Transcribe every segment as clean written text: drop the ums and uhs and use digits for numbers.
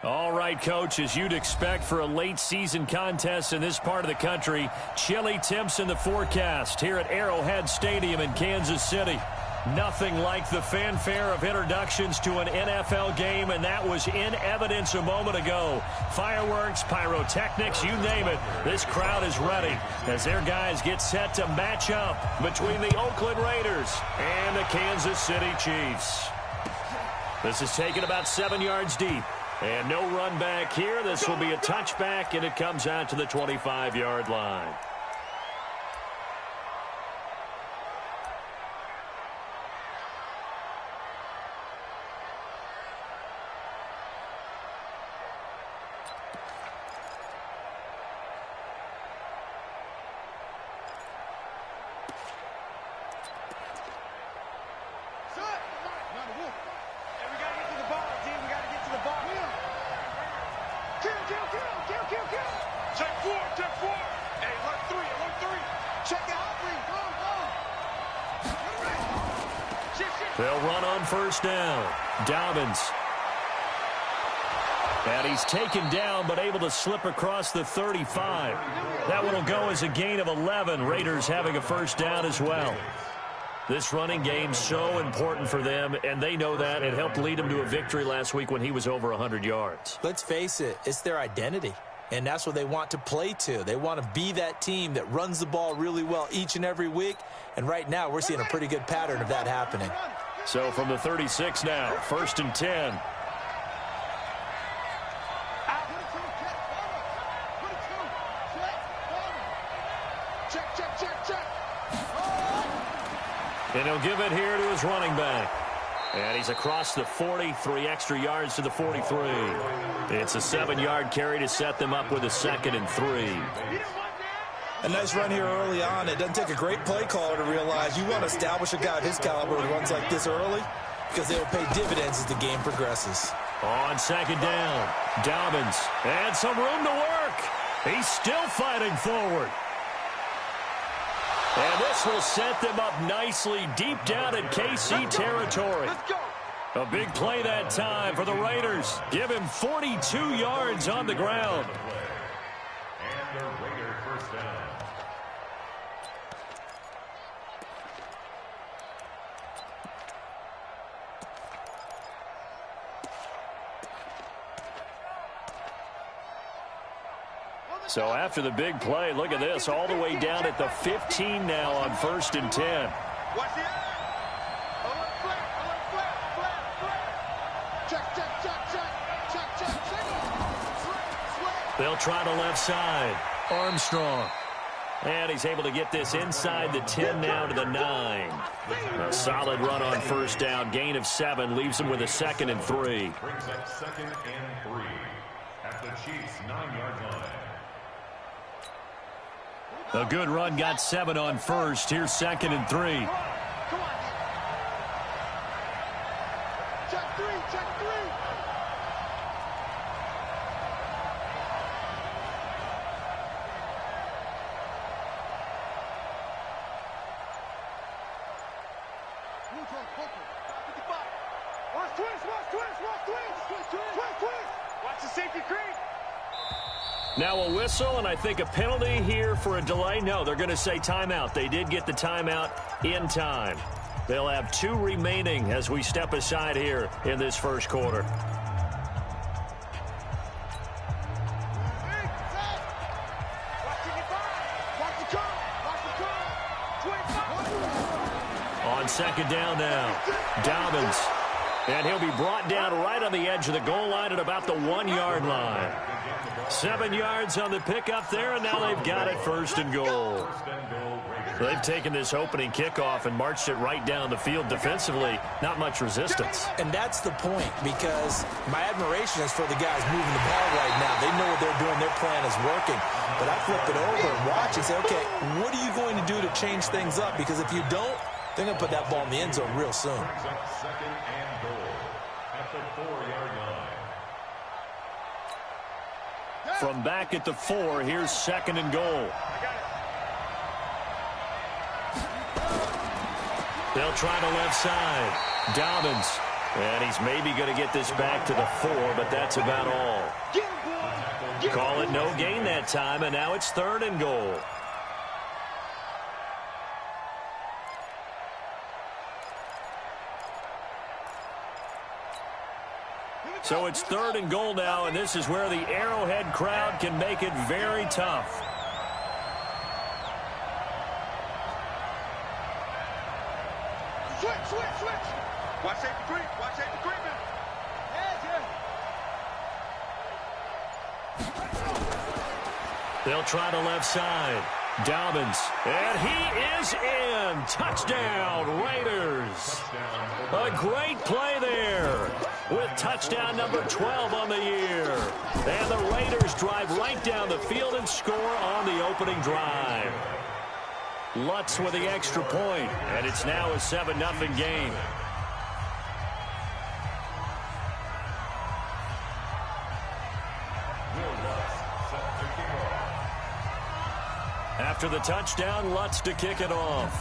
All right, Coach, as you'd expect for a late-season contest in this part of the country, chilly temps in the forecast here at Arrowhead Stadium in Kansas City. Nothing like the fanfare of introductions to an NFL game, and that was in evidence a moment ago. Fireworks, pyrotechnics, you name it. This crowd is ready as their guys get set to match up between the Oakland Raiders and the Kansas City Chiefs. This is taken about 7 yards deep. And no run back here. This will be a touchback, and it comes out to the 25-yard line. They'll run on first down. Dobbins. And he's taken down but able to slip across the 35. That one will go as a gain of 11. Raiders having a first down as well. This running game so important for them, and they know that. It helped lead them to a victory last week when he was over 100 yards. Let's face it, it's their identity. And that's what they want to play to. They want to be that team that runs the ball really well each and every week. And right now, we're seeing a pretty good pattern of that happening. So from the 36 now, 1st and 10. And he'll give it here to his running back. And he's across the 40, 3 extra yards to the 43. It's a 7-yard carry to set them up with a 2nd and 3. A nice run here early on. It doesn't take a great play caller to realize you want to establish a guy of his caliber who runs like this early because they will pay dividends as the game progresses. On 2nd down, Dobbins. And some room to work. He's still fighting forward. And this will set them up nicely deep down in KC territory. A big play that time for the Raiders. Give him 42 yards on the ground. And the Raiders first down. So after the big play, look at this, all the way down at the 15 now on 1st and 10. They'll try the left side. Armstrong. And he's able to get this inside the 10 now to the 9. A solid run on first down. Gain of 7 leaves him with a 2nd and 3. Brings up 2nd and 3 at the Chiefs' 9-yard line. A good run, got 7 on first. Here's 2nd and 3. Check 3, check 3. Watch the safety creep. Now a whistle, and I think a penalty here for a delay. No, they're going to say timeout. They did get the timeout in time. They'll have 2 remaining as we step aside here in this first quarter. On 2nd down now, Dobbins. And he'll be brought down right on the edge of the goal line at about the 1-yard line. 7 yards on the pickup there, and now they've got it 1st and goal. They've taken this opening kickoff and marched it right down the field defensively. Not much resistance. And that's the point, because my admiration is for the guys moving the ball right now. They know what they're doing. Their plan is working. But I flip it over and watch and say, okay, what are you going to do to change things up? Because if you don't, they're going to put that ball in the end zone real soon. 2nd and goal at the 4-yard line. From back at the 4, here's 2nd and goal. They'll try the left side. Dobbins. And he's maybe going to get this back to the 4, but that's about all. Call it no gain that time, and now it's 3rd and goal. So it's 3rd and goal now, and this is where the Arrowhead crowd can make it very tough. Switch. Watch safety creep. Watch safety creeping. They'll try to left side. Dobbins, and he is in. Touchdown, Raiders. A great play there with touchdown number 12 on the year. And the Raiders drive right down the field and score on the opening drive. Lutz with the extra point, and it's now a 7-0 game. After the touchdown, Lutz to kick it off.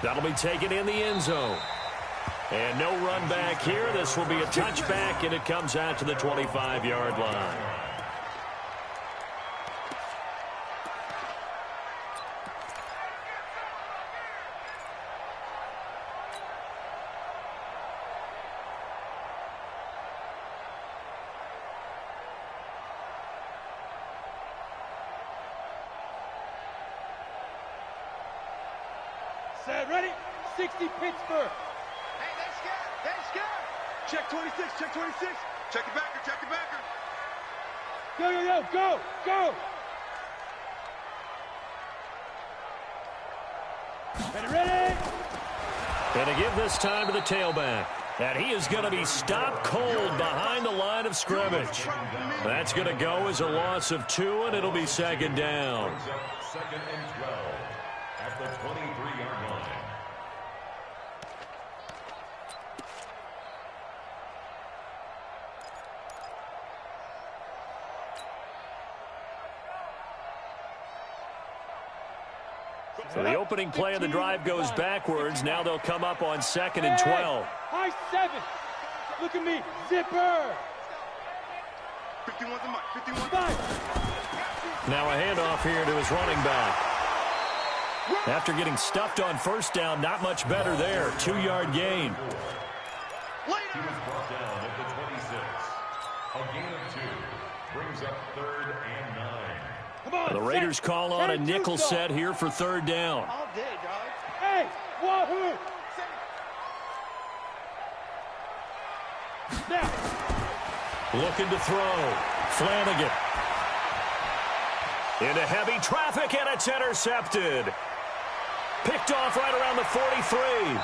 That'll be taken in the end zone. And no run back here. This will be a touchback, and it comes out to the 25-yard line. Set, ready? 60 Pittsburgh. Hey, they scared. Check 26, check 26. Check your backer, check your backer. Go. Ready. And to give this time to the tailback. And he is going to be stopped cold behind the line of scrimmage. That's going to go as a loss of 2, and it'll be 2nd down. 2nd and 12 at the 23-yard line. So the opening play of the drive goes backwards. Now they'll come up on 2nd and 12. High 7. Look at me. Zipper. 51's the mic. 51's the mic. Now a handoff here to his running back. After getting stuffed on 1st down, not much better there. 2-yard gain. He was brought down at the 26. A gain of 2 brings up 3rd and 9. The Raiders call on a nickel set here for 3rd down. All day, dog. Hey, wahoo! Now. Looking to throw. Flanagan. Into heavy traffic, and it's intercepted. Picked off right around the 43.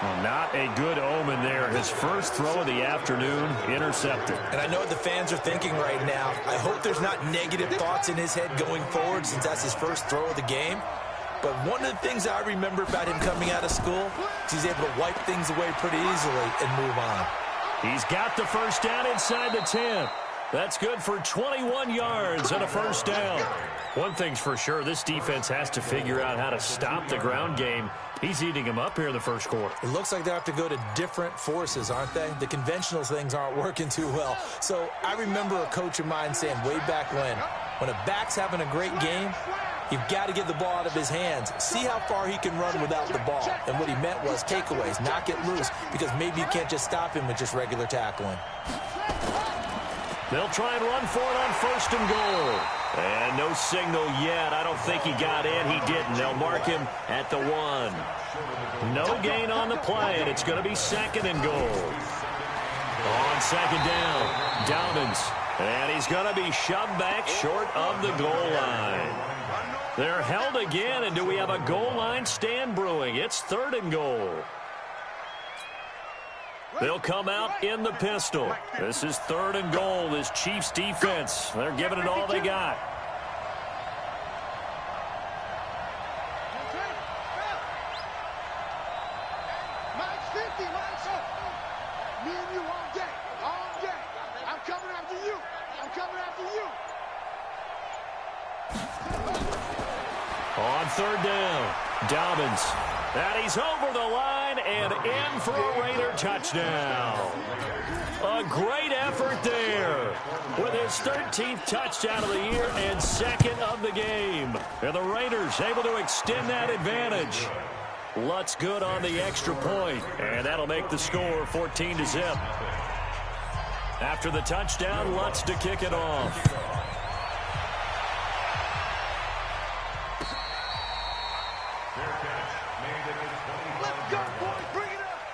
Well, not a good omen there. His first throw of the afternoon, intercepted. And I know what the fans are thinking right now. I hope there's not negative thoughts in his head going forward since that's his first throw of the game. But one of the things I remember about him coming out of school is he's able to wipe things away pretty easily and move on. He's got the 1st down inside the 10. That's good for 21 yards and a 1st down. One thing's for sure, this defense has to figure out how to stop the ground game. He's eating them up here in the 1st quarter. It looks like they have to go to different forces, aren't they? The conventional things aren't working too well. So I remember a coach of mine saying way back when a back's having a great game, you've got to get the ball out of his hands. See how far he can run without the ball. And what he meant was takeaways, not get loose, because maybe you can't just stop him with just regular tackling. They'll try and run for it on 1st and goal. And no signal yet. I don't think he got in. He didn't. They'll mark him at the 1. No gain on the play, and it's going to be 2nd and goal. On 2nd down, Dobbins. And he's going to be shoved back short of the goal line. They're held again, and do we have a goal line stand brewing? It's 3rd and goal. They'll come out in the pistol. This is 3rd and goal, this Chiefs defense. They're giving it all they got. Mike's 50, Mike's up. Me and you all day. All day. I'm coming after you. I'm coming after you. On third down, Dobbins. And he's over the line and in for a Raider touchdown. A great effort there with his 13th touchdown of the year and second of the game. And the Raiders able to extend that advantage. Lutz good on the extra point, and that'll make the score 14-0. After the touchdown, Lutz to kick it off.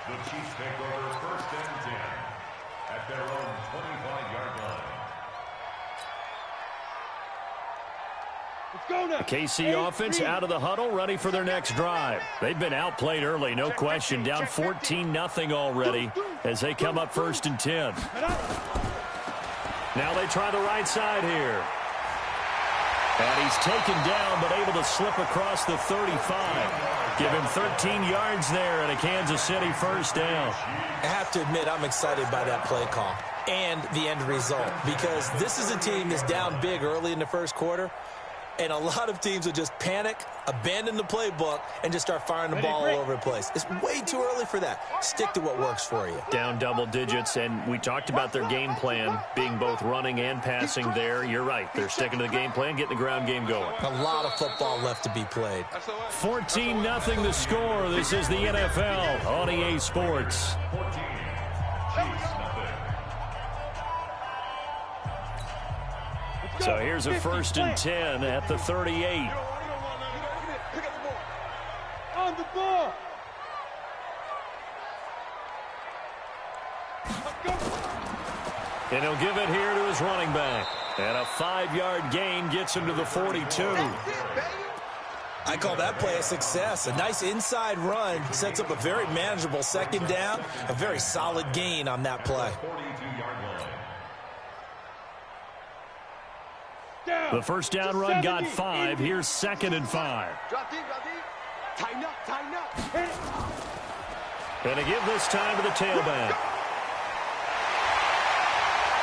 The Chiefs take over first and 10 at their own 25-yard line. Let's go now. The KC offense out of the huddle, ready for their next drive. They've been outplayed early, no question. Down 14-0 already as they come up first and 10. Now they try the right side here. And he's taken down, but able to slip across the 35. Give him 13 yards there and a Kansas City first down. I have to admit, I'm excited by that play call and the end result, because this is a team that's down big early in the first quarter, and a lot of teams will just panic, abandon the playbook, and just start firing the ball all over the place. It's way too early for that. Stick to what works for you. Down double digits, and we talked about their game plan being both running and passing there. You're right. They're sticking to the game plan, getting the ground game going. A lot of football left to be played. 14-0 the score. This is the NFL on EA Sports. 14, Chiefs nothing. So here's a first and 10 at the 38. Pick up the ball. On the ball. Let's go. And he'll give it here to his running back. And a 5-yard gain gets him to the 42. I call that play a success. A nice inside run sets up a very manageable second down. A very solid gain on that play. 42-yard line. The first down run got 5. Here's second and 5. Drop deep, drop deep. Tighten up, tighten up. Hit it. And to give this time to the tailback.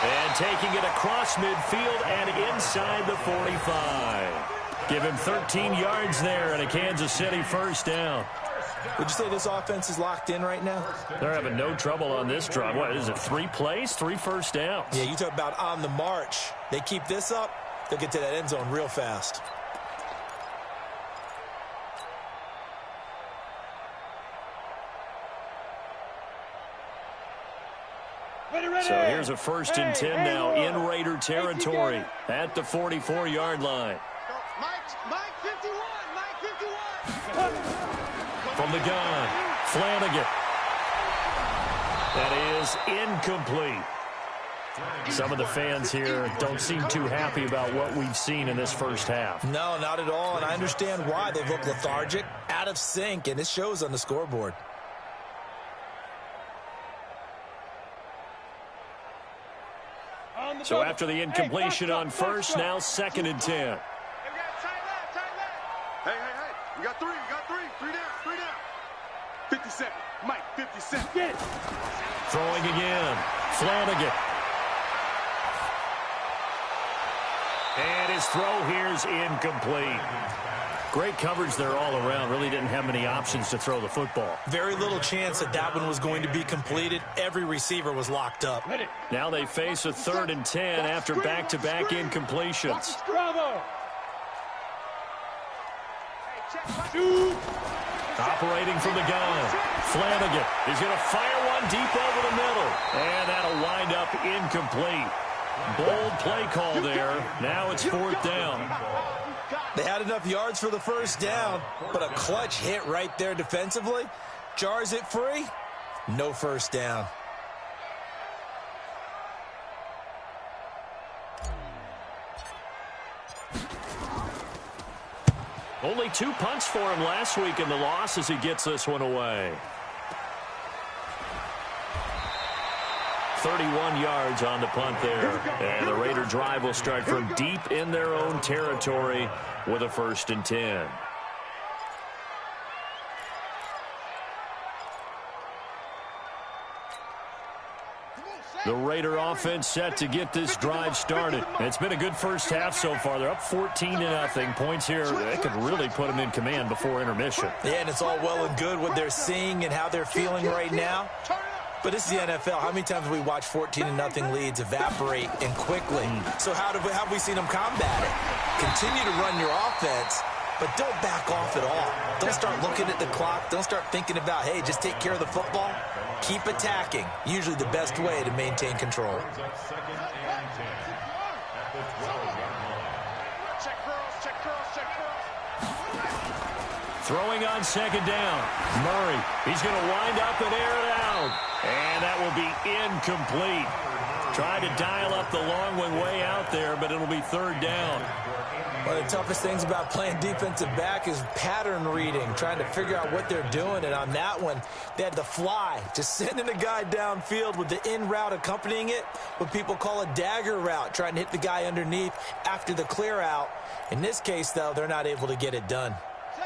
And taking it across midfield and inside the 45. Give him 13 yards there and a Kansas City first down. Would you say this offense is locked in right now? They're having no trouble on this drive. What is it, 3 plays, 3 first downs? Yeah, you talk about on the march. They keep this up, they'll get to that end zone real fast. So here's a first and 10 now in Raider territory at the 44-yard line. Mike 51, Mike 51. From the gun, Flanagan. That is incomplete. Some of the fans here don't seem too happy about what we've seen in this first half. No, not at all, and I understand why. They look lethargic, out of sync, and it shows on the scoreboard. So after the incompletion on first, now second and 10. Hey, we got tight left. Hey. We got three. 3 down. 50 seconds. Mike, 50 seconds. Get it. Throwing again. Flanagan. And his throw here's incomplete. Great coverage there all around. Really didn't have many options to throw the football. Very little chance that one was going to be completed. Every receiver was locked up. Now they face a 3rd and 10 after back-to-back incompletions. Bravo. Operating from the gun. Flanagan is going to fire one deep over the middle. And that'll wind up incomplete. Bold play call there. Now it's 4th down. They had enough yards for the first down, but a clutch hit right there defensively. Jars it free. No first down. Only 2 punts for him last week in the loss as he gets this one away. 31 yards on the punt there. And the Raider drive will start from deep in their own territory with a 1st and 10. The Raider offense set to get this drive started. It's been a good first half so far. They're up 14-0. Points here, they could really put them in command before intermission. Yeah, and it's all well and good what they're seeing and how they're feeling right now. But this is the NFL. How many times have we watched 14-0 leads evaporate and quickly? So how have we seen them combat it? Continue to run your offense, but don't back off at all. Don't start looking at the clock. Don't start thinking about, hey, just take care of the football. Keep attacking. Usually the best way to maintain control. Throwing on second down. Murray, he's going to wind up and air it out. And that will be incomplete. Tried to dial up the long one way out there, but it'll be third down. One of the toughest things about playing defensive back is pattern reading, trying to figure out what they're doing. And on that one, they had the fly, just sending a guy downfield with the in route accompanying it, what people call a dagger route, trying to hit the guy underneath after the clear out. In this case, though, they're not able to get it done.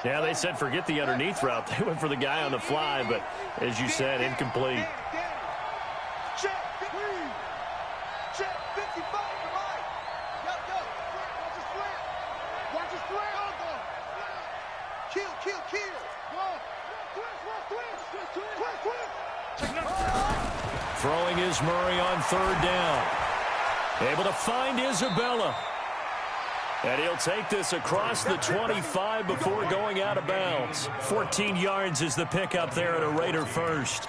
Yeah, they said forget the underneath route. They went for the guy on the fly, but as you said, incomplete. Throwing is Murray on third down. Able to find Isabella. And he'll take this across the 25 before going out of bounds. 14 yards is the pickup there at a Raider first.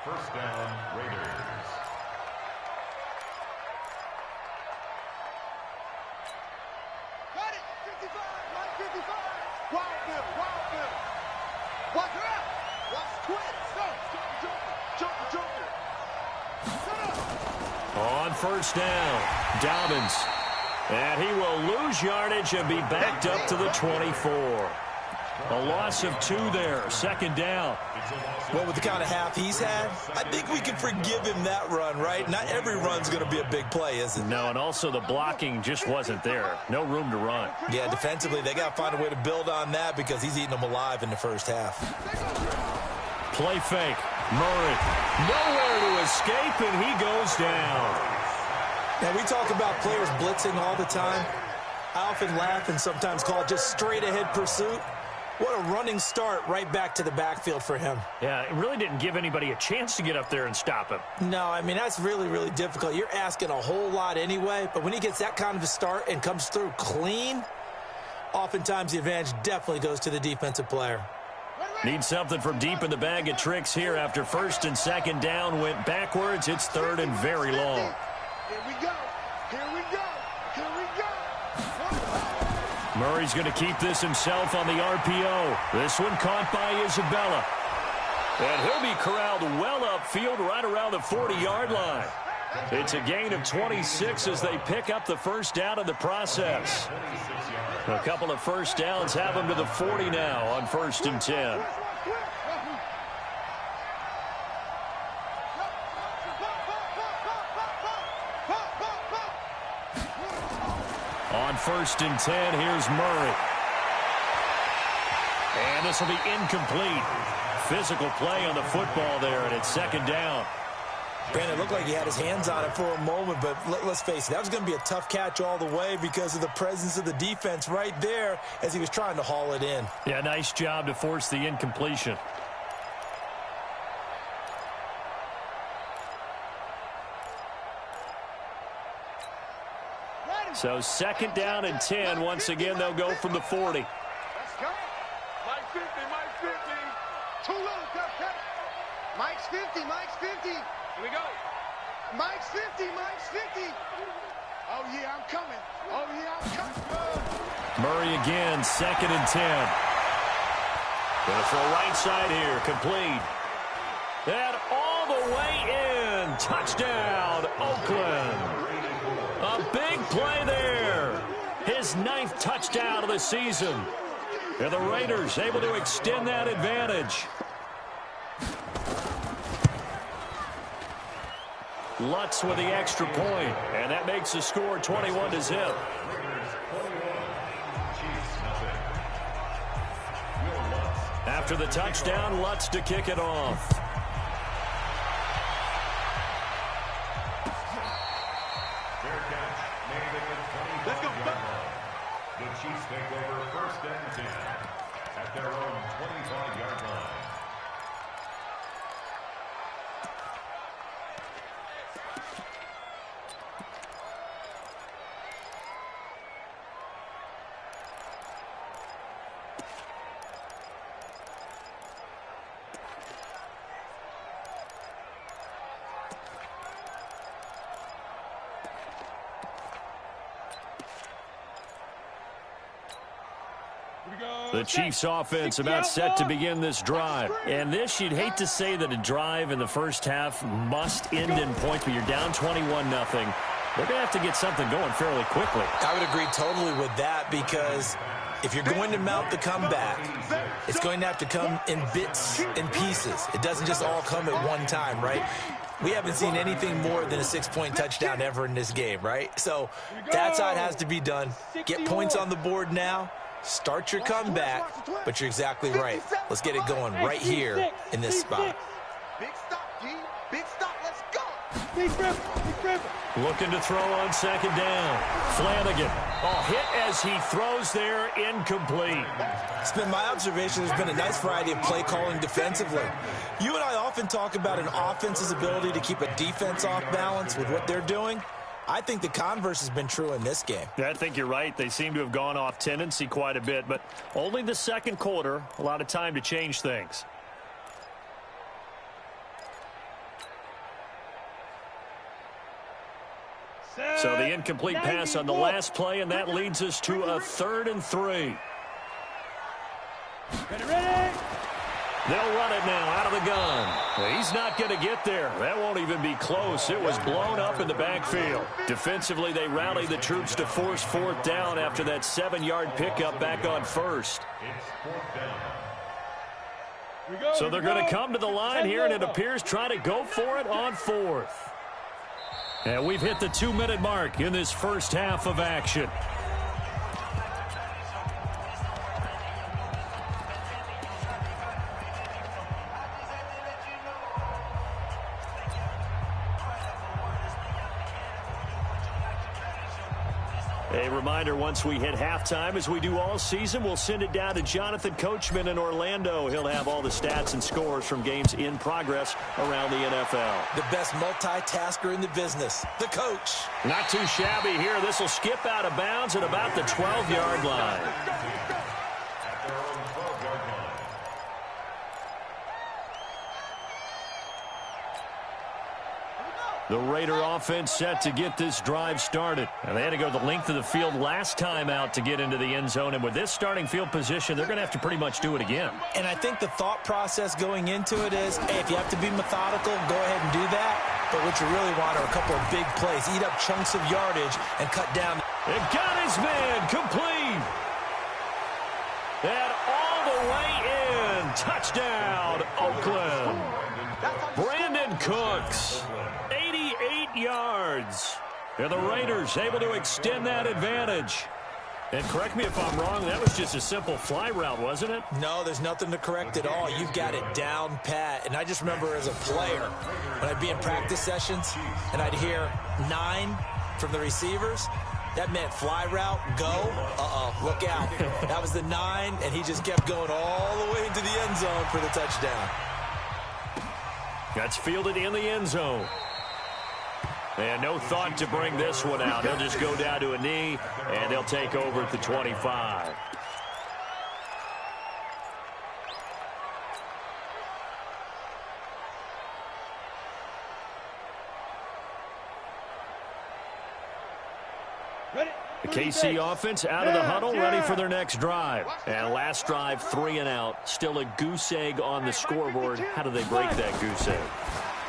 First down, Raiders. Got it. 55. Mike 55. Wild Bill. Wild Bill. Watch her out. Watch twist. Joker. On first down, Dobbins. And he will lose yardage and be backed up to the 24. A loss of 2 there, second down. Well, with the kind of half he's had, I think we can forgive him that run, right? Not every run's going to be a big play, is it? No, and also the blocking just wasn't there. No room to run. Yeah, defensively, they got to find a way to build on that because he's eating them alive in the first half. Play fake. Murray. Nowhere to escape, and he goes down. Now, we talk about players blitzing all the time. I often laugh and sometimes call it just straight-ahead pursuit. What a running start right back to the backfield for him. Yeah, it really didn't give anybody a chance to get up there and stop him. No, I mean, that's really, really difficult. You're asking a whole lot anyway, but when he gets that kind of a start and comes through clean, oftentimes the advantage definitely goes to the defensive player. Need something from deep in the bag of tricks here after first and second down went backwards. It's third and very long. Here we go. Murray's going to keep this himself on the RPO. This one caught by Isabella. And he'll be corralled well upfield right around the 40-yard line. It's a gain of 26 as they pick up the first down in the process. A couple of first downs have them to the 40 now on 1st and 10. On 1st and 10, here's Murray. And this will be incomplete. Physical play on the football there, and it's second down. Brandon, it looked like he had his hands on it for a moment, but let's face it, that was going to be a tough catch all the way because of the presence of the defense right there as he was trying to haul it in. Yeah, nice job to force the incompletion. So second down and 10. Once again, they'll go from the 40. Let's go. Mike 50. Too little, cut. Mike's 50. Here we go. Mike's 50. Oh, yeah, I'm coming. Murray again, second and 10. Gonna throw right side here, complete. And all the way in. Touchdown, Oakland. A big play there. His 9th touchdown of the season. And the Raiders able to extend that advantage. Lutz with the extra point, and that makes the score 21-0. After the touchdown, Lutz to kick it off. The Chiefs take over 1st and 10 at their own 25-yard line. The Chiefs offense about set to begin this drive. And this, you'd hate to say that a drive in the first half must end in points, but you're down 21-0. They're going to have to get something going fairly quickly. I would agree totally with that, because if you're going to mount the comeback, it's going to have to come in bits and pieces. It doesn't just all come at one time, right? We haven't seen anything more than a 6-point touchdown ever in this game, right? So that's how it has to be done. Get points on the board now. Start your comeback, but you're exactly right. Let's get it going right here in this spot. Big stop, G. Big stop. Let's go. Looking to throw on 2nd down. Flanagan. Hit as he throws there, incomplete. It's been my observation there's been a nice variety of play calling defensively. You and I often talk about an offense's ability to keep a defense off balance with what they're doing. I think the converse has been true in this game. Yeah, I think you're right. They seem to have gone off tendency quite a bit, but only the second quarter, a lot of time to change things. So the incomplete pass on the last play, and that leads us to a 3rd and 3. Ready? They'll run it now out of the gun. He's not going to get there. That won't even be close. It was blown up in the backfield. Defensively, they rally the troops to force 4th down after that 7-yard pickup back on 1st. So they're going to come to the line here, and it appears try to go for it on 4th. And we've hit the 2-minute mark in this first half of action. A reminder, once we hit halftime, as we do all season, we'll send it down to Jonathan Coachman in Orlando. He'll have all the stats and scores from games in progress around the NFL. The best multitasker in the business, the coach. Not too shabby here. This will skip out of bounds at about the 12-yard line. The Raider offense set to get this drive started. And they had to go the length of the field last time out to get into the end zone. And with this starting field position, they're going to have to pretty much do it again. And I think the thought process going into it is, hey, if you have to be methodical, go ahead and do that. But what you really want are a couple of big plays. Eat up chunks of yardage and cut down. It got his man complete. And all the way in. Touchdown, Oakland. Brandon Cooks. 88 yards. And the Raiders able to extend that advantage. And correct me if I'm wrong, that was just a simple fly route, wasn't it? No, there's nothing to correct at all. You've got it down pat. And I just remember as a player, when I'd be in practice sessions and I'd hear 9 from the receivers, that meant fly route, go, look out. That was the 9, and he just kept going all the way into the end zone for the touchdown. That's fielded in the end zone. And no thought to bring this one out. He'll just go down to a knee, and they'll take over at the 25. The KC offense out of the huddle, ready for their next drive. And last drive, 3 and out. Still a goose egg on the scoreboard. How do they break that goose egg?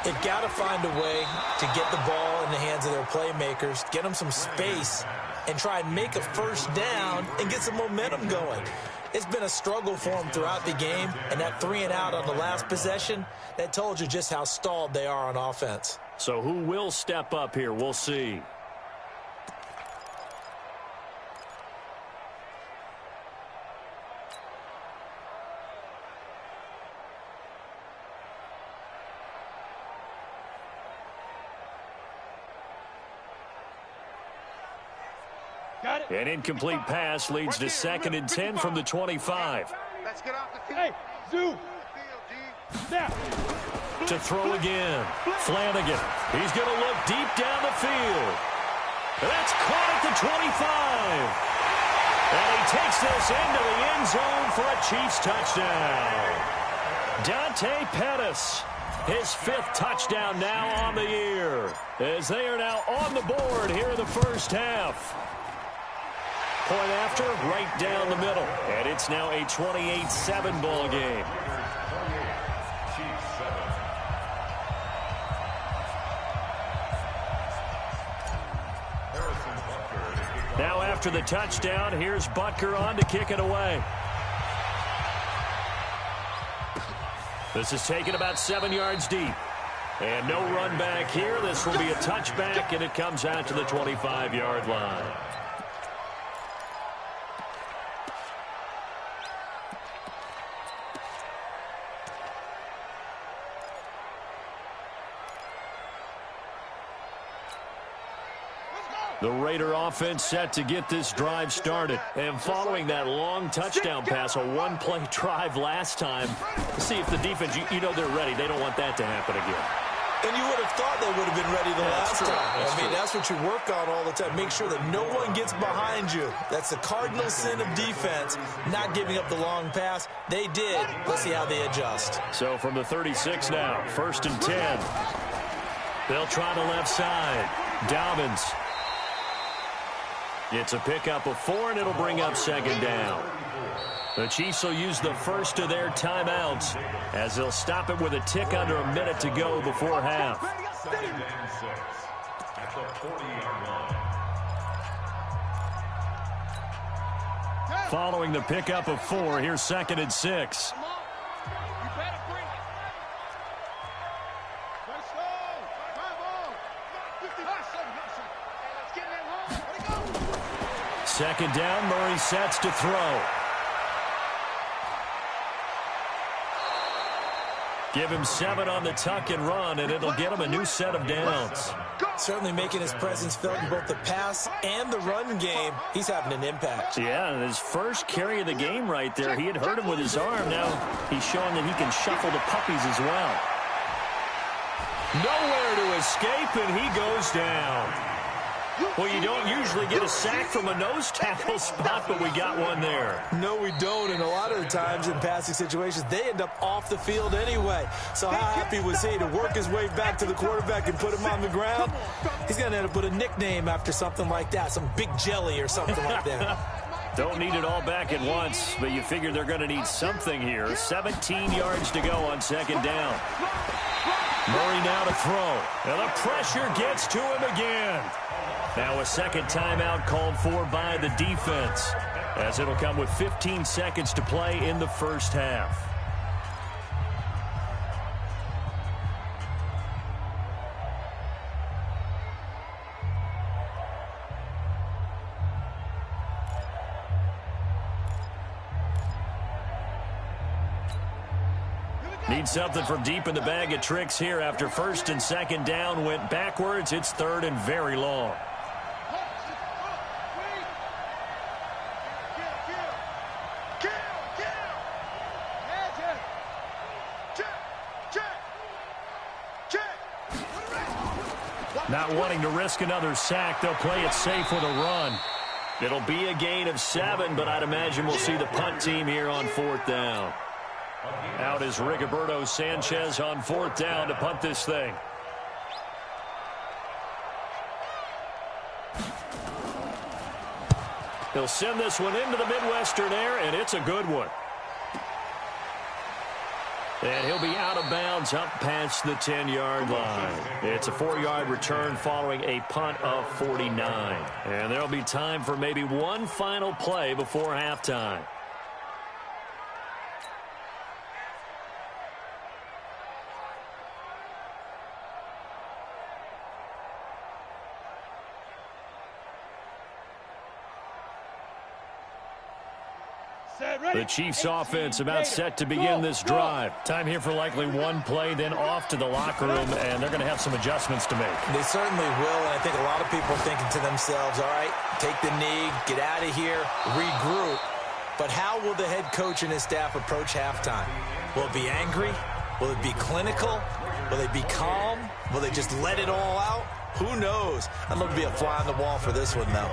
They've got to find a way to get the ball in the hands of their playmakers, get them some space, and try and make a first down and get some momentum going. It's been a struggle for them throughout the game, and that 3 and out on the last possession, that told you just how stalled they are on offense. So who will step up here? We'll see. An incomplete pass leads to 2nd and 10 from the 25. Let's get off the field. Hey, Zoo. Now. To throw again. Flanagan. He's going to look deep down the field. That's caught at the 25. And he takes this into the end zone for a Chiefs touchdown. Dante Pettis, his 5th touchdown now on the year, as they are now on the board here in the first half. Point after, right down the middle. And it's now a 28-7 ball game. Now after the touchdown, here's Butker on to kick it away. This is taken about 7 yards deep. And no run back here. This will be a touchback, and it comes out to the 25-yard line. The Raider offense set to get this drive started. And following that long touchdown pass, a one-play drive last time, see if the defense, you know they're ready. They don't want that to happen again. And you would have thought they would have been ready the last time. That's what you work on all the time. Make sure that no one gets behind you. That's the cardinal sin of defense, not giving up the long pass. They did. Let's see how they adjust. So from the 36 now, 1st and 10. They'll try the left side. Dobbins. It's a pickup of 4, and it'll bring up 2nd down. The Chiefs will use the first of their timeouts as they'll stop it with a tick under a minute to go before half. Following the pickup of 4, here's 2nd and 6. Second down, Murray sets to throw. Give him 7 on the tuck and run, and it'll get him a new set of downs. Certainly making his presence felt in both the pass and the run game. He's having an impact. Yeah, and his first carry of the game right there, he had hurt him with his arm. Now he's showing that he can shuffle the puppies as well. Nowhere to escape, and he goes down. Well, you don't usually get a sack from a nose tackle spot, but we got one there. No, we don't, and a lot of the times in passing situations, they end up off the field anyway. So how happy was he to work his way back to the quarterback and put him on the ground? He's going to end up with a nickname after something like that, some Big Jelly or something like that. Don't need it all back at once, but you figure they're going to need something here. 17 yards to go on 2nd down. Murray now to throw, and the pressure gets to him again. Now a 2nd timeout called for by the defense, as it'll come with 15 seconds to play in the first half. Need something from deep in the bag of tricks here after 1st and 2nd down went backwards. It's 3rd and very long. Not wanting to risk another sack, they'll play it safe with a run. It'll be a gain of 7, but I'd imagine we'll see the punt team here on 4th down. Out is Rigoberto Sanchez on 4th down to punt this thing. He'll send this one into the Midwestern air, and it's a good one. And he'll be out of bounds up past the 10-yard line. It's a 4-yard return following a punt of 49. And there'll be time for maybe one final play before halftime. The Chiefs offense about set to begin this drive. Time here for likely one play, then off to the locker room, and they're going to have some adjustments to make. They certainly will, and I think a lot of people are thinking to themselves, all right, take the knee, get out of here, regroup. But how will the head coach and his staff approach halftime? Will it be angry? Will it be clinical? Will they be calm? Will they just let it all out? Who knows? I'd love to be a fly on the wall for this one, though.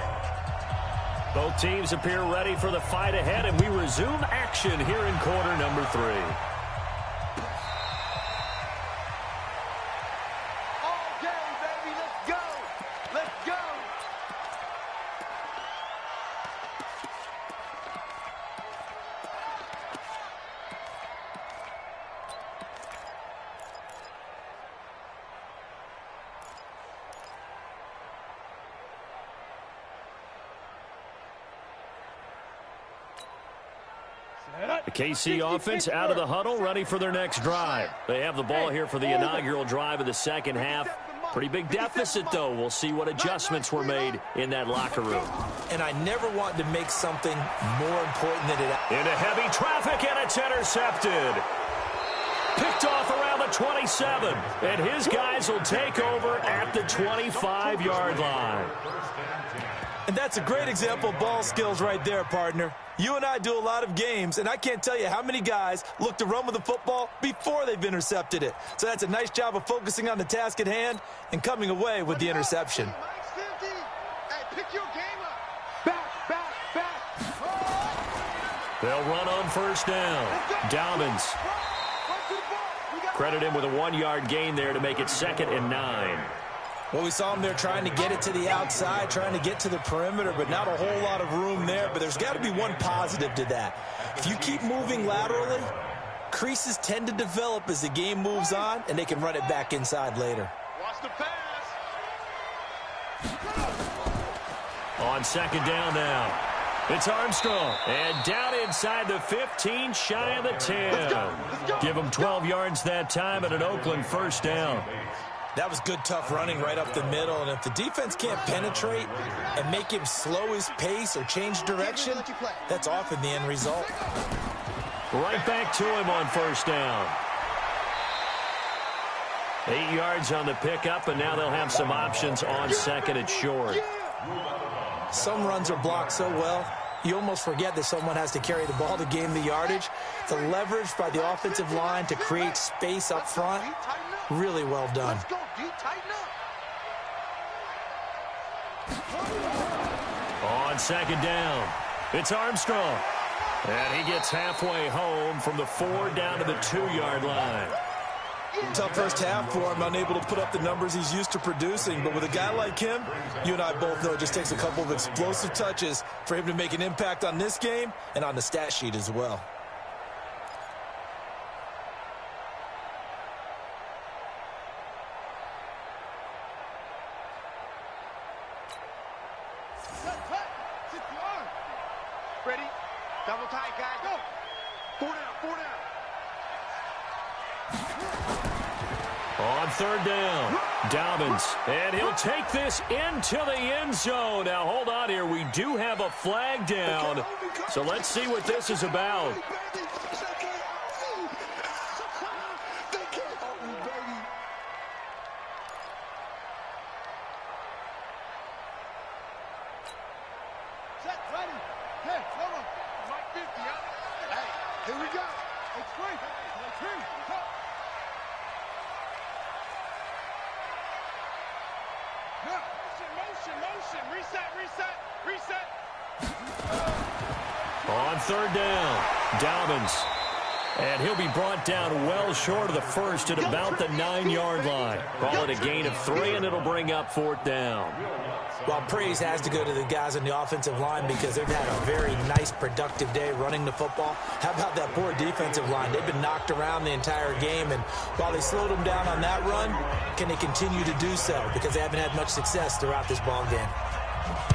Both teams appear ready for the fight ahead, and we resume action here in quarter number 3. Okay, baby, let's go. Let's go. The KC offense out of the huddle, ready for their next drive. They have the ball here for the inaugural drive of the second half. Pretty big deficit, though. We'll see what adjustments were made in that locker room. And I never want to make something more important than it. Into heavy traffic, and it's intercepted. Picked off around the 27, and his guys will take over at the 25-yard line. And that's a great example of ball skills right there, partner. You and I do a lot of games, and I can't tell you how many guys look to run with the football before they've intercepted it. So that's a nice job of focusing on the task at hand and coming away with the interception. They'll run on first down. Dobbins. Credit him with a 1-yard gain there to make it 2nd and 9. Well, we saw him there trying to get it to the outside, trying to get to the perimeter, but not a whole lot of room there. But there's got to be one positive to that. If you keep moving laterally, creases tend to develop as the game moves on, and they can run it back inside later. Watch the pass. On 2nd down now. It's Armstrong. And down inside the 15, shy of the 10. Let's go. Give him 12 yards that time and an Oakland first down. That was good, tough running right up the middle. And if the defense can't penetrate and make him slow his pace or change direction, that's often the end result. Right back to him on first down. 8 yards on the pickup, and now they'll have some options on 2nd and short. Some runs are blocked so well, you almost forget that someone has to carry the ball to gain the yardage. The leverage by the offensive line to create space up front, really well done. Let's go, D. Tighten up. On 2nd down, it's Armstrong. And he gets halfway home from the 4 down to the 2-yard line. Tough first half for him, unable to put up the numbers he's used to producing. But with a guy like him, you and I both know it just takes a couple of explosive touches for him to make an impact on this game and on the stat sheet as well. Ready? Double tight, guys. Go. 4 down, 4 down. On 3rd down, Dobbins, and he'll take this into the end zone. Now, hold on here. We do have a flag down, so let's see what this is about. Set, ready. Hey, come on. Mike 50, huh? Hey, here we go. It's free. It's free. Go. Motion. Reset. On 3rd down, Dobbins. And he'll be brought down well short of the first at about the 9-yard line. Call it a gain of 3, and it'll bring up 4th down. Well, praise has to go to the guys on the offensive line because they've had a very nice, productive day running the football. How about that poor defensive line? They've been knocked around the entire game, and while they slowed them down on that run, can they continue to do so? Because they haven't had much success throughout this ball game.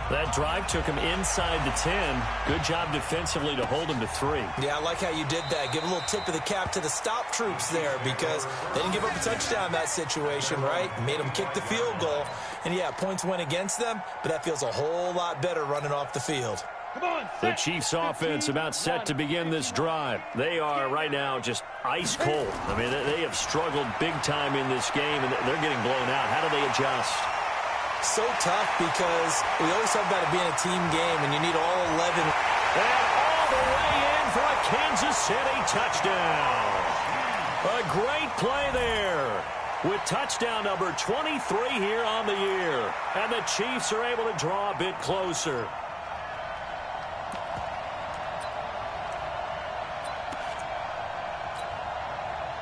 That drive took him inside the 10. Good job defensively to hold him to 3. Yeah, I like how you did that. Give a little tip of the cap to the stop troops there because they didn't give up a touchdown in that situation, right? Made them kick the field goal. And, yeah, points went against them, but that feels a whole lot better running off the field. The Chiefs offense about set to begin this drive. They are right now just ice cold. I mean, they have struggled big time in this game, and they're getting blown out. How do they adjust? So tough because we always talk about it being a team game, and you need all 11. And all the way in for a Kansas City touchdown. A great play there with touchdown number 23 here on the year. And the Chiefs are able to draw a bit closer.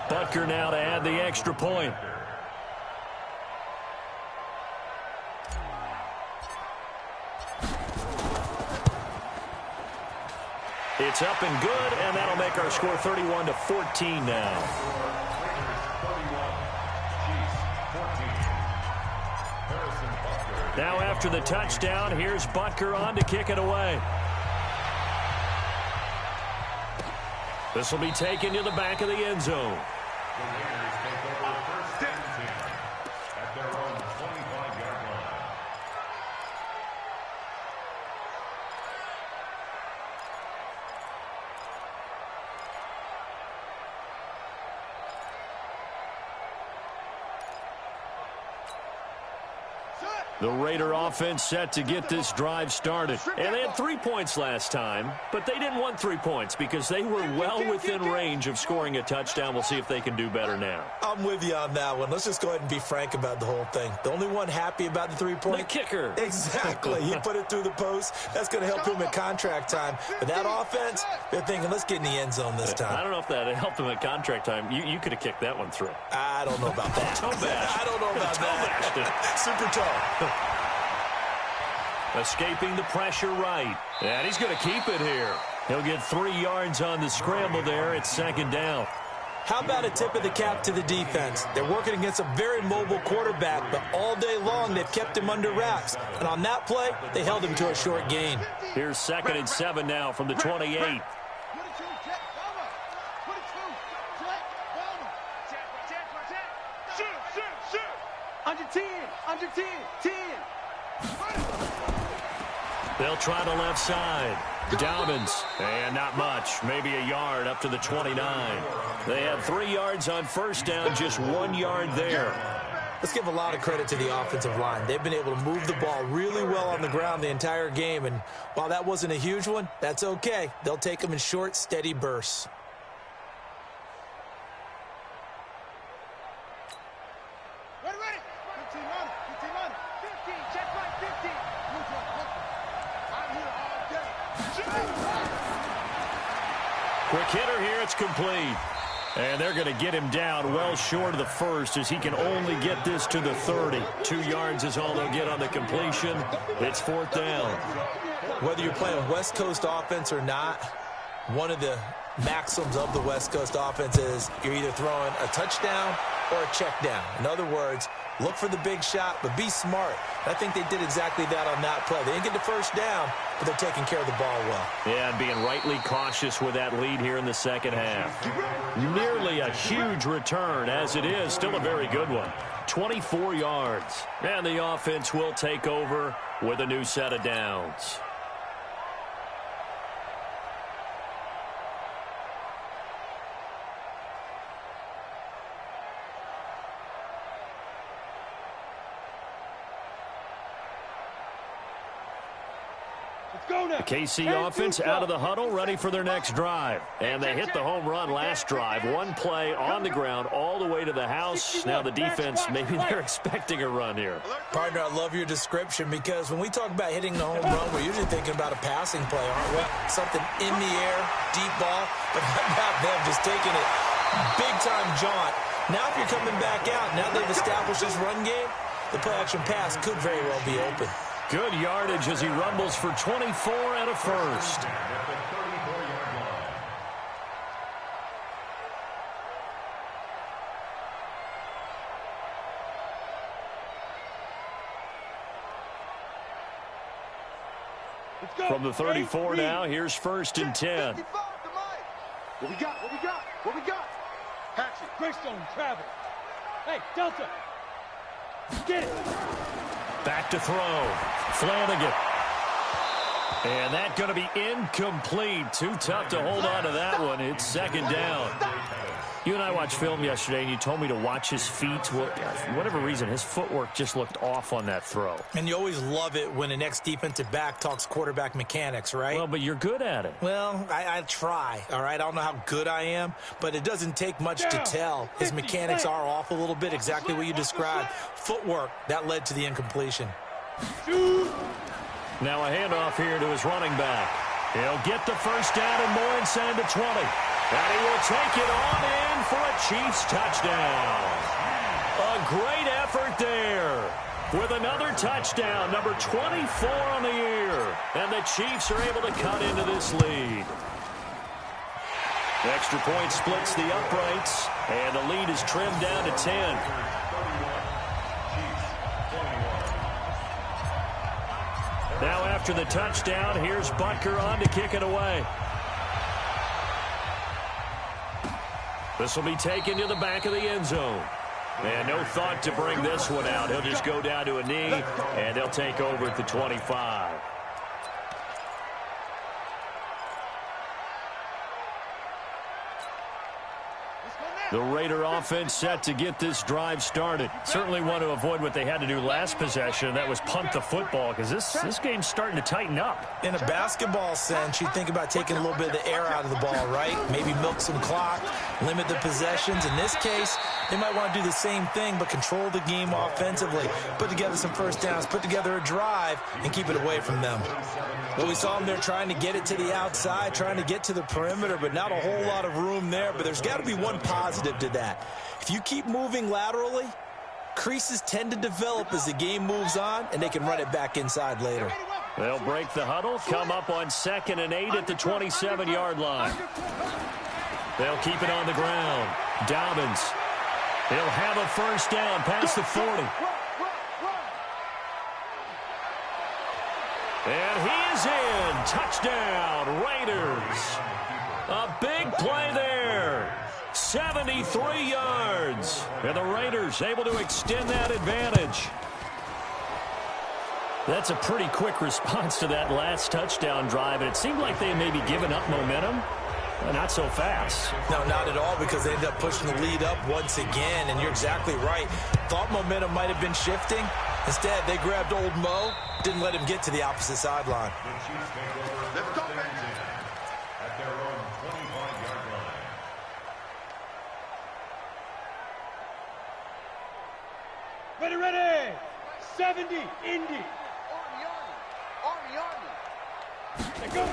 Butker now to add the extra point. It's up and good, and that'll make our score 31-14 now. Now after the touchdown, here's Butker on to kick it away. This will be taken to the back of the end zone. The Raiders take over first and 10 at their own 25-yard line. The Raider offense set to get this drive started. And they had 3 points last time, but they didn't want 3 points because they were well within range of scoring a touchdown. We'll see if they can do better now. I'm with you on that one. Let's just go ahead and be frank about the whole thing. The only one happy about the 3-point? The kicker. Exactly. He put it through the post. That's going to help him at contract time. But that offense, they're thinking, let's get in the end zone this time. I don't know if that helped him at contract time. You could have kicked that one through. I don't know about that. Toe bash. I don't know about that. Super toe. Escaping the pressure right. And he's going to keep it here. He'll get 3 yards on the scramble there. It's second down. How about a tip of the cap to the defense? They're working against a very mobile quarterback, but all day long they've kept him under wraps. And on that play, they held him to a short gain. Here's 2nd and 7 now from the 28. Under 10, under 10, 10. They'll try the left side. Dobbins, and not much, maybe a yard up to the 29. They had 3 yards on first down, just 1 yard there. Let's give a lot of credit to the offensive line. They've been able to move the ball really well on the ground the entire game, and while that wasn't a huge one, that's okay. They'll take them in short, steady bursts. Quick hitter here, it's complete. And they're going to get him down well short of the first as he can only get this to the 30. 2 yards is all they'll get on the completion. It's 4th down. Whether you're playing West Coast offense or not, one of the maxims of the West Coast offense is you're either throwing a touchdown or a check down. In other words, look for the big shot, but be smart. I think they did exactly that on that play. They didn't get the first down, but they're taking care of the ball well. Yeah, and being rightly cautious with that lead here in the second half. Nearly a huge return as it is. Still a very good one. 24 yards. And the offense will take over with a new set of downs. The KC offense out of the huddle, ready for their next drive. And they hit the home run last drive. 1 play on the ground all the way to the house. Now the defense, maybe they're expecting a run here. Partner, I love your description because when we talk about hitting the home run, we're usually thinking about a passing play, aren't we? Something in the air, deep ball, but not them just taking it big-time jaunt. Now if you're coming back out, now they've established this run game, the play-action pass could very well be open. Good yardage as he rumbles for 24 and a first. From the 34 now, here's 1st and 10. What we got? What we got? What we got? Hatchet, Greystone, Travis. Hey, Delta. Get it. Back to throw. Flanagan. And that's going to be incomplete. Too tough to hold on to that one. It's second down. You and I watched film yesterday, and you told me to watch his feet. For whatever reason, his footwork just looked off on that throw. And you always love it when an ex-defensive back talks quarterback mechanics, right? Well, but you're good at it. Well, I try, all right? I don't know how good I am, but it doesn't take much to tell. His mechanics are off a little bit, exactly what you described. Footwork, that led to the incompletion. Now a handoff here to his running back. He'll get the first down and more inside the 20. And he will take it on in for a Chiefs touchdown. A great effort there with another touchdown, number 24 on the year. And the Chiefs are able to cut into this lead. Extra point splits the uprights, and the lead is trimmed down to 10. Now after the touchdown, here's Butker on to kick it away. This will be taken to the back of the end zone. And no thought to bring this one out. He'll just go down to a knee, and they'll take over at the 25. The Raider offense set to get this drive started. Certainly want to avoid what they had to do last possession. That was punt the football, because this game's starting to tighten up. In a basketball sense, you think about taking a little bit of the air out of the ball, right? Maybe milk some clock, limit the possessions. In this case, they might want to do the same thing, but control the game offensively. Put together some first downs, put together a drive, and keep it away from them. Well, we saw them there trying to get it to the outside, trying to get to the perimeter, but not a whole lot of room there. But there's got to be one positive to that. If you keep moving laterally, creases tend to develop as the game moves on, and they can run it back inside later. They'll break the huddle, come up on 2nd and 8 at the 27-yard line. They'll keep it on the ground. Dobbins. He'll have a first down past the 40. And he is in. Touchdown, Raiders. A big play there. 73 yards. And the Raiders able to extend that advantage. That's a pretty quick response to that last touchdown drive. And it seemed like they may be giving up momentum. Not so fast. No, not at all, because they ended up pushing the lead up once again. And you're exactly right. Thought momentum might have been shifting. Instead, they grabbed old Mo, didn't let him get to the opposite sideline. At their own 25-yard line. Ready, ready. 70, Indy. Army. Go.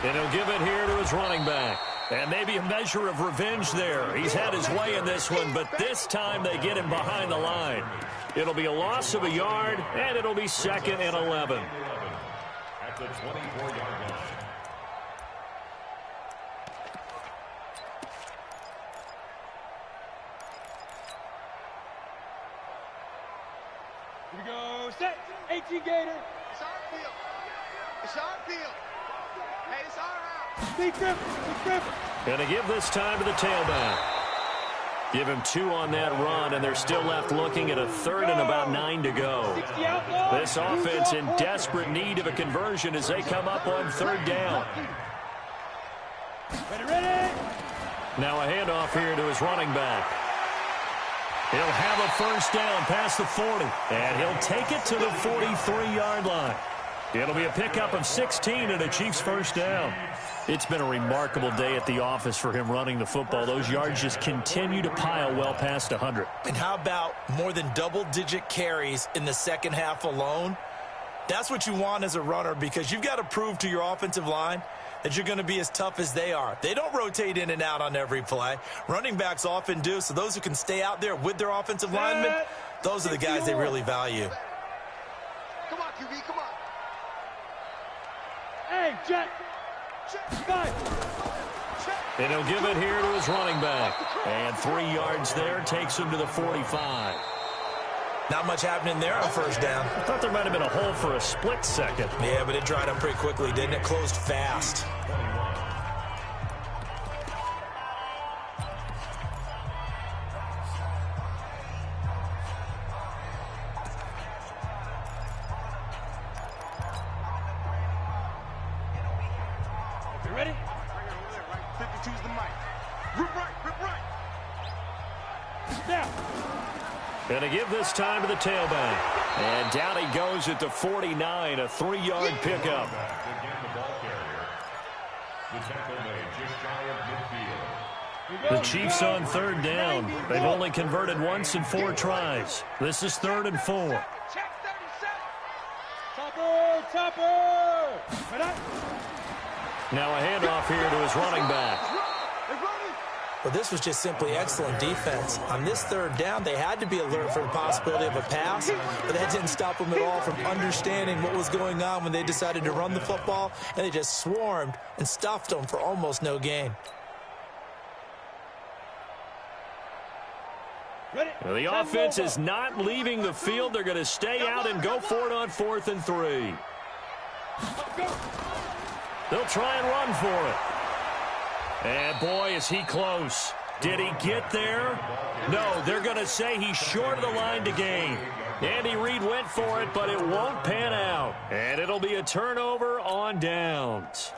And he'll give it here to his running back. And maybe a measure of revenge there. He's had his way in this one, but this time they get him behind the line. It'll be a loss of a yard, and it'll be 2nd and 11. At the 24-yard line. Here we go. Set. 18 Gator. It's our field. It's our field. Hey, it's our house. Big Griffin. Gonna give this time to the tailback. Give him 2 on that run, and they're still left looking at a 3rd and about 9 to go. This offense in desperate need of a conversion as they come up on 3rd down. Ready. Now a handoff here to his running back. He'll have a first down past the 40, and he'll take it to the 43-yard line. It'll be a pickup of 16 and a Chiefs first down. It's been a remarkable day at the office for him running the football. Those yards just continue to pile well past 100. And how about more than double-digit carries in the second half alone? That's what you want as a runner, because you've got to prove to your offensive line that you're going to be as tough as they are. They don't rotate in and out on every play. Running backs often do, so those who can stay out there with their offensive linemen, those are the guys they really value. Come on, QB, come on. Hey, Jack. And he'll give it here to his running back. And 3 yards there takes him to the 45. Not much happening there on first down. I thought there might have been a hole for a split second. Yeah, but it dried up pretty quickly, didn't it? Closed fast. You ready? 52's the mic. Rip right, rip right. Now. Going to give this time to the tailback. And down he goes at the 49, a 3-yard pickup. Again, the ball carrier. The tackle made just shy of midfield. The Chiefs on 3rd down. They've only converted once in 4 tries. This is 3rd and 4. Check 37. Topper, topper. Now a handoff here to his running back. Well, this was just simply excellent defense. On this 3rd down, they had to be alert for the possibility of a pass, but that didn't stop them at all from understanding what was going on when they decided to run the football, and they just swarmed and stuffed them for almost no gain. Well, the offense is not leaving the field. They're going to stay out and go for it on 4th and 3. They'll try and run for it. And, boy, is he close. Did he get there? No, they're going to say he's short of the line to gain. Andy Reid went for it, but it won't pan out. And it'll be a turnover on downs.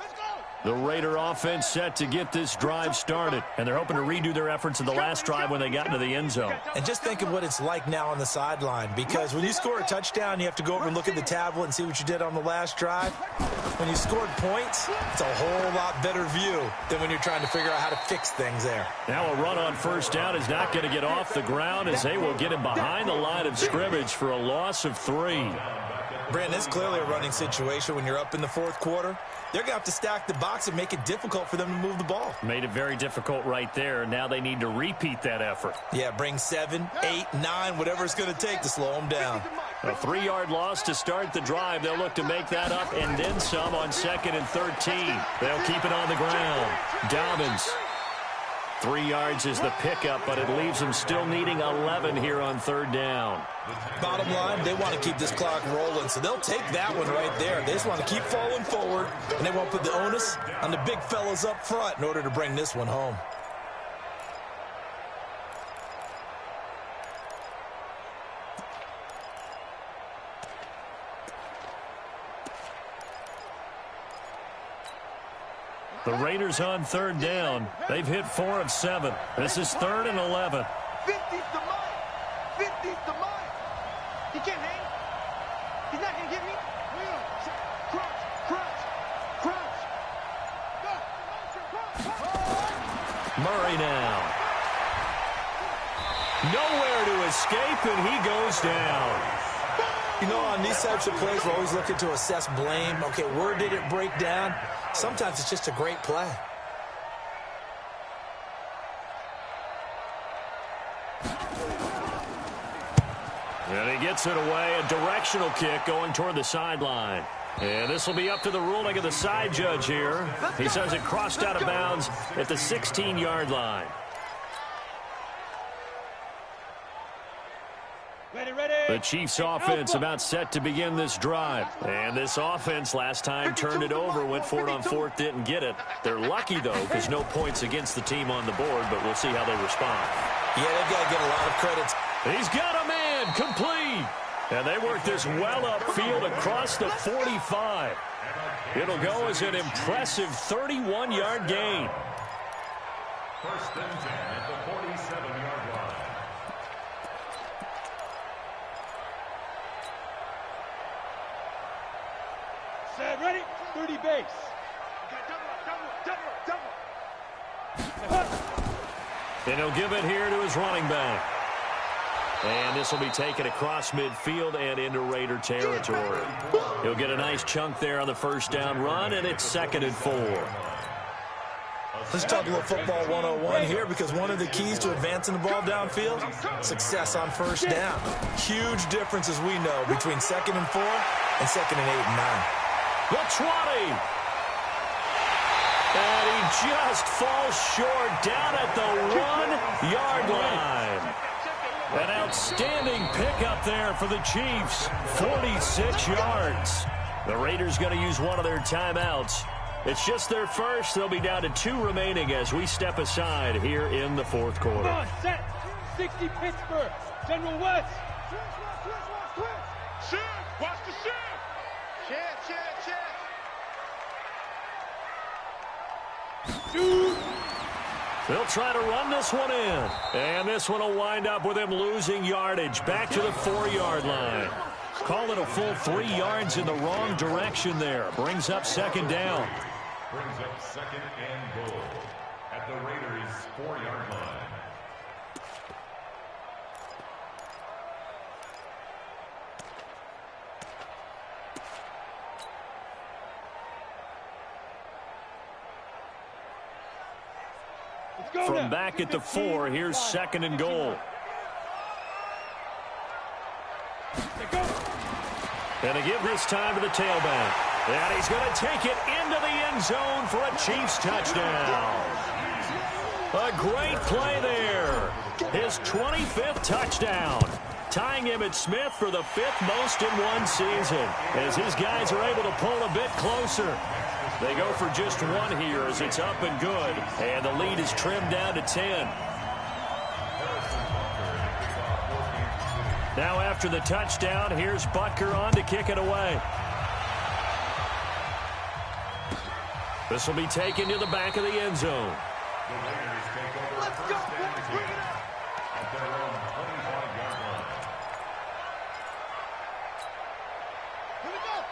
The Raider offense set to get this drive started, and they're hoping to redo their efforts in the last drive when they got into the end zone. And just think of what it's like now on the sideline, because when you score a touchdown, you have to go over and look at the tablet and see what you did on the last drive. When you scored points, it's a whole lot better view than when you're trying to figure out how to fix things there. Now a run on 1st down is not going to get off the ground as they will get him behind the line of scrimmage for a loss of 3. Brandon, it's clearly a running situation when you're up in the 4th quarter. They're going to have to stack the box and make it difficult for them to move the ball. Made it very difficult right there. Now they need to repeat that effort. Yeah, bring 7, 8, 9, whatever it's going to take to slow them down. A 3-yard loss to start the drive. They'll look to make that up and then some on 2nd and 13. They'll keep it on the ground. Dobbins. 3 yards is the pickup, but it leaves them still needing 11 here on 3rd down. Bottom line, they want to keep this clock rolling, so they'll take that one right there. They just want to keep falling forward, and they won't put the onus on the big fellas up front in order to bring this one home. The Raiders on 3rd down. They've hit 4 of 7. This is 3rd and 11. 50's the mine. 50's the mine. He can't hang. He's not going to get me. Crouch, crouch, crouch. Murray now. Nowhere to escape, and he goes down. You know, on these types of plays, we're always looking to assess blame. Okay, where did it break down? Sometimes it's just a great play. And he gets it away. A directional kick going toward the sideline. And this will be up to the ruling of the side judge here. He says it crossed out of bounds at the 16-yard line. The Chiefs offense about set to begin this drive. And this offense last time turned it over, went for it on 4th, didn't get it. They're lucky, though, because no points against the team on the board, but we'll see how they respond. Yeah, they've got to get a lot of credit. He's got a man, complete. And they work this well upfield across the 45. It'll go as an impressive 31-yard gain. 1st and 10 at the 47-yard line. Set, ready? 30 base. And he'll give it here to his running back. And this will be taken across midfield and into Raider territory. He'll get a nice chunk there on the 1st down run, and it's 2nd and 4. Let's talk a little football 101 here, because one of the keys to advancing the ball downfield, success on 1st down. Huge difference, as we know, between 2nd and 4 and 2nd and 8 and 9. The 20. And he just falls short down at the 1-yard line. An outstanding pickup there for the Chiefs. 46 yards. The Raiders going to use one of their timeouts. It's just their first. They'll be down to 2 remaining as we step aside here in the 4th quarter. Come on, set. 60 Pittsburgh. General West. Shift. Watch the shift. Shift, shift, shift. They'll try to run this one in. And this one will wind up with him losing yardage back to the 4-yard line. Call it a full 3 yards in the wrong direction there. Brings up second down. Brings up second and goal at the Raiders' 4-yard line. From back at the 4, here's second and goal. And to give this time to the tailback. And he's going to take it into the end zone for a Chiefs touchdown. A great play there. His 25th touchdown. Tying Emmitt Smith for the 5th most in one season. As his guys are able to pull a bit closer. They go for just one here as it's up and good. And the lead is trimmed down to 10. Now after the touchdown, here's Butker on to kick it away. This will be taken to the back of the end zone. The Raiders take over. Let's go, boys, bring it up. At their own 25-yard line.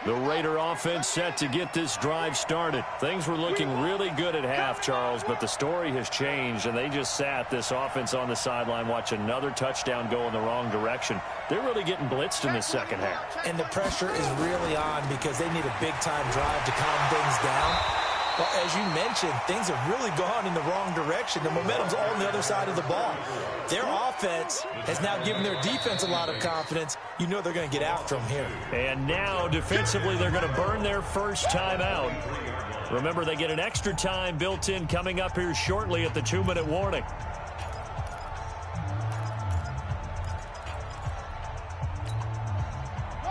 The Raider offense set to get this drive started. Things were looking really good at half, Charles, but the story has changed, and they just sat this offense on the sideline, watch another touchdown go in the wrong direction. They're really getting blitzed in the second half. And the pressure is really on because they need a big-time drive to calm things down. Well, as you mentioned, things have really gone in the wrong direction. The momentum's all on the other side of the ball. Their offense has now given their defense a lot of confidence. You know they're going to get after them here. And now, defensively, they're going to burn their first timeout. Remember, they get an extra time built in coming up here shortly at the 2-minute warning.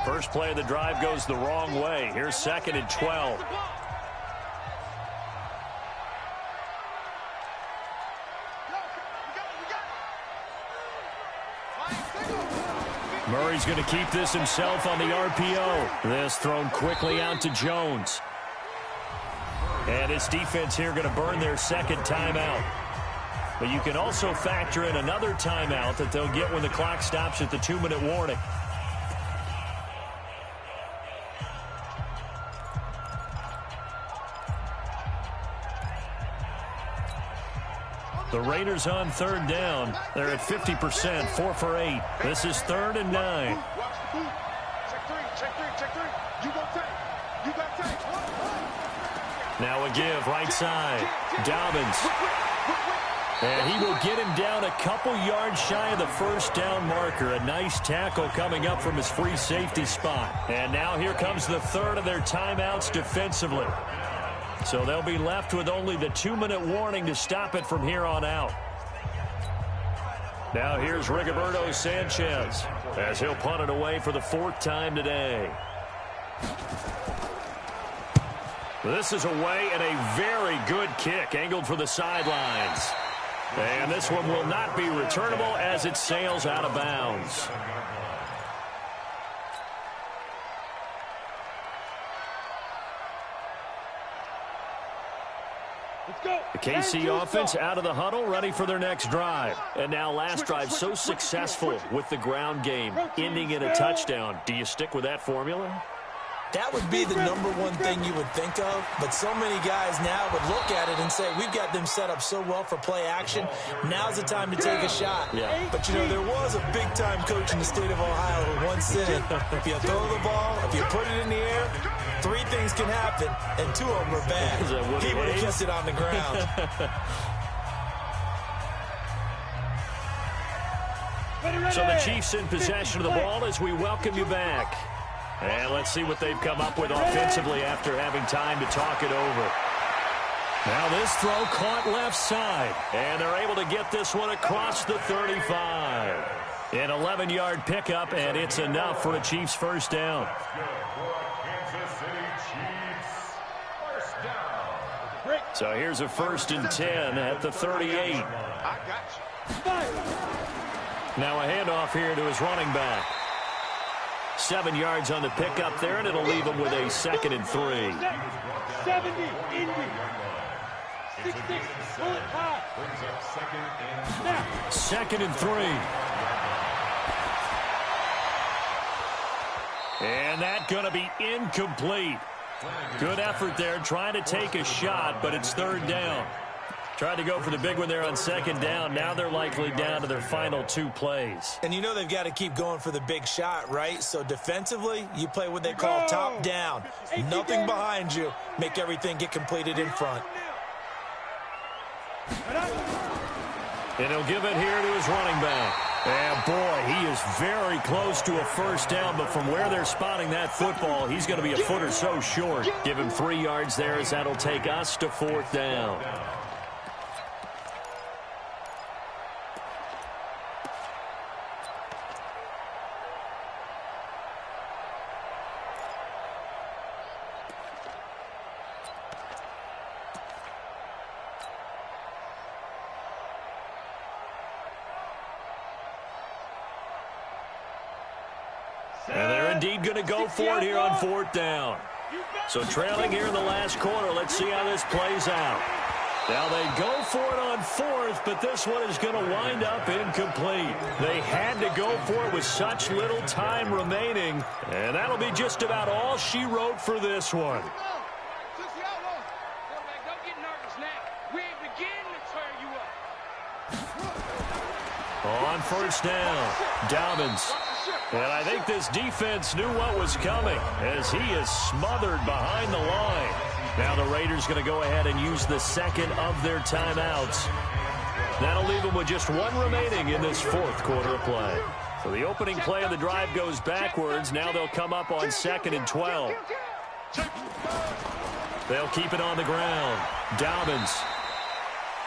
First play of the drive goes the wrong way. Here's second and 12. Murray's going to keep this himself on the RPO. This thrown quickly out to Jones. And his defense here going to burn their second timeout. But you can also factor in another timeout that they'll get when the clock stops at the 2-minute warning. The Raiders on third down. They're at 50%, 4 for 8. This is 3rd and 9. Now a give, right side. Dobbins. And he will get him down a couple yards shy of the first down marker. A nice tackle coming up from his free safety spot. And now here comes the third of their timeouts defensively. So they'll be left with only the 2-minute warning to stop it from here on out. Now here's Rigoberto Sanchez as he'll punt it away for the 4th time today. This is away and a very good kick angled for the sidelines. And this one will not be returnable as it sails out of bounds. The KC offense out of the huddle, ready for their next drive. And now last drive so successful with the ground game, ending in a touchdown. Do you stick with that formula? That would be the #1 thing you would think of, but so many guys now would look at it and say, we've got them set up so well for play action, now's the time to take a shot. Yeah. But, you know, there was a big-time coach in the state of Ohio who once said, if you throw the ball, if you put it in the air, 3 things can happen, and 2 of them are bad. He would have kept it on the ground. So the Chiefs in possession of the ball as we welcome you back. And let's see what they've come up with offensively after having time to talk it over. Now this throw caught left side. And they're able to get this one across the 35. An 11-yard pickup, and it's enough for a Chiefs first down. So here's a 1st and 10 at the 38. Now a handoff here to his running back. 7 yards on the pickup there, and it'll leave him with a 2nd and 3. 6-6. Pull it high. Brings up second and Snap. 2nd and 3. And that's going to be incomplete. Good effort there trying to take a shot, but it's 3rd down. Tried to go for the big one there on 2nd down. Now they're likely down to their final 2 plays. And you know they've got to keep going for the big shot, right? So defensively, you play what they call top down. Nothing behind you. Make everything get completed in front. And he'll give it here to his running back. And, boy, he is very close to a 1st down, but from where they're spotting that football, he's going to be a foot or so short. Give him 3 yards there as that'll take us to 4th down. And they're indeed going to go for it here on 4th down. So trailing here in the last quarter. Let's see how this plays out. Now they go for it on 4th, but this one is going to wind up incomplete. They had to go for it with such little time remaining, and that'll be just about all she wrote for this one. On 1st down, Dobbins. And I think this defense knew what was coming as he is smothered behind the line. Now the Raiders going to go ahead and use the 2nd of their timeouts. That'll leave them with just 1 remaining in this 4th quarter of play. So the opening play of the drive goes backwards. Now they'll come up on 2nd and 12. They'll keep it on the ground. Dobbins.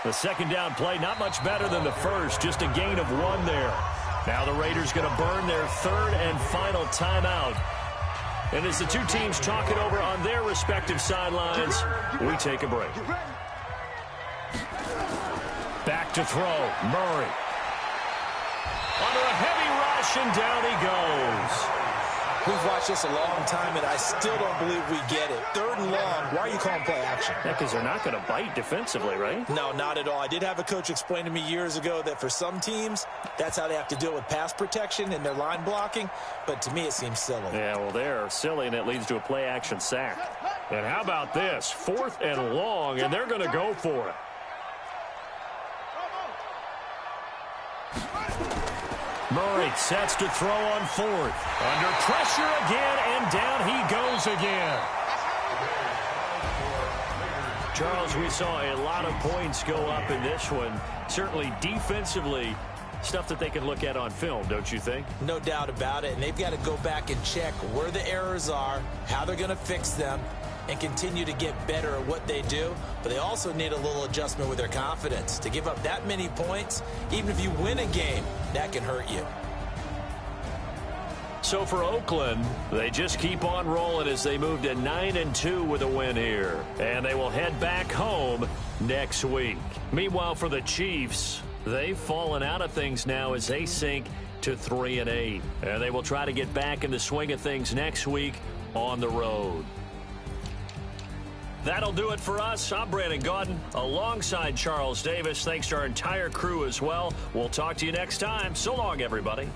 The 2nd down play, not much better than the first, just a gain of 1 there. Now the Raiders going to burn their 3rd and final timeout. And as the 2 teams talk it over on their respective sidelines, we take a break. Back to throw, Murray. Under a heavy rush, and down he goes. We've watched this a long time, and I still don't believe we get it. 3rd and long, why are you calling play action? Yeah, because they're not going to bite defensively, right? No, not at all. I did have a coach explain to me years ago that for some teams, that's how they have to deal with pass protection and their line blocking, but to me it seems silly. Yeah, well, they're silly, and it leads to a play action sack. And how about this? 4th and long, and they're going to go for it. Murray sets to throw on 4th. Under pressure again, and down he goes again. Charles, we saw a lot of points go up in this one. Certainly defensively, stuff that they can look at on film, don't you think? No doubt about it, and they've got to go back and check where the errors are, how they're going to fix them, and continue to get better at what they do. But they also need a little adjustment with their confidence. To give up that many points, even if you win a game, that can hurt you. So for Oakland, they just keep on rolling as they move to 9-2 with a win here. And they will head back home next week. Meanwhile, for the Chiefs, they've fallen out of things now as they sink to 3-8. And they will try to get back in the swing of things next week on the road. That'll do it for us. I'm Brandon Gaudin alongside Charles Davis. Thanks to our entire crew as well. We'll talk to you next time. So long, everybody.